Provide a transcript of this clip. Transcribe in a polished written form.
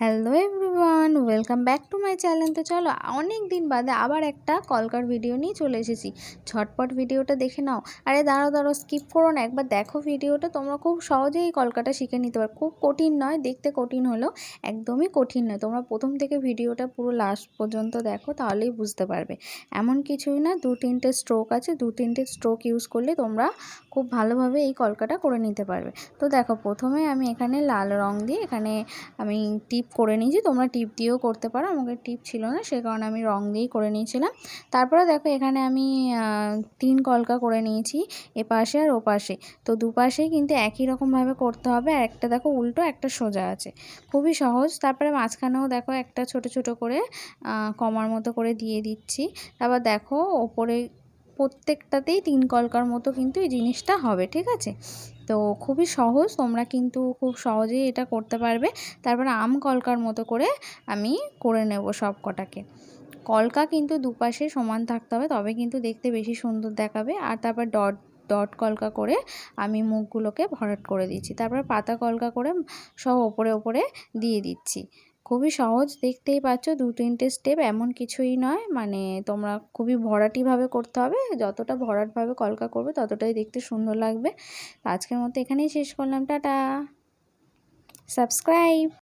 Hello everyone, welcome back to my channel. তো চলো অনেক দিন বাদে আবার একটা কলকার ভিডিও নিয়ে চলে এসেছি। ঝটপট ভিডিওটা দেখে নাও। আরে দাঁড়াও স্কিপ করো না, একবার দেখো ভিডিওটা। তোমরা খুব সহজেই এই কলকাটা শিখে নিতে পারো। খুব কঠিন নয়, দেখতে কঠিন হলেও একদমই কঠিন নয়। তোমরা প্রথম থেকে ভিডিওটা পুরো লাস্ট পর্যন্ত দেখো, তাহলেই বুঝতে পারবে। এমন কিছুই না, 2-3টে স্ট্রোক আছে, 2-3টে স্ট্রোক ইউজ করলে তোমরা খুব ভালোভাবে এই কলকাটা করে নিতে পারবে। তো দেখো, প্রথমে আমি এখানে লাল রং দিয়ে এখানে আমি টিপ করে নিয়েছি। তোমরা টিপ দিয়েও করতে পারো, আমাকে টিপ ছিল না, সে কারণে আমি রং দিয়েই করে নিয়েছিলাম। তারপরে দেখো, এখানে আমি 3 কলকা করে নিয়েছি, এপাশে আর ওপাশে। তো দুপাশেই কিন্তু একই রকমভাবে করতে হবে। আর একটা দেখো উল্টো, একটা সোজা আছে, খুবই সহজ। তারপরে মাঝখানেও দেখো একটা ছোট ছোট করে কমার মতো করে দিয়ে দিচ্ছি। তারপর দেখো ওপরে প্রত্যেকটাতেই 3 কলকার মতো কিন্তু এই জিনিসটা হবে, ঠিক আছে? তো খুবই সহজ, তোমরা কিন্তু খুব সহজেই এটা করতে পারবে। তারপরে আম কলকার মতো করে আমি করে নেব সব কটাকে। কলকা কিন্তু দুপাশে সমান থাকতে হবে, তবে কিন্তু দেখতে বেশি সুন্দর দেখাবে। আর তারপর ডট ডট কলকা করে আমি মুখগুলোকে ভরাট করে দিচ্ছি। তারপর পাতা কলকা করে সব ওপরে ওপরে দিয়ে দিচ্ছি। খুবই সহজ, দেখতেই পাচ্ছ 2-3টে স্টেপ, এমন কিছুই নয়। মানে তোমরা খুবই ভরাটিভাবে করতে হবে, যতটা ভরাটভাবে কলকা করবে ততটাই দেখতে সুন্দর লাগবে। আজকের মতো এখানেই শেষ করলাম, টাটা। সাবস্ক্রাইব।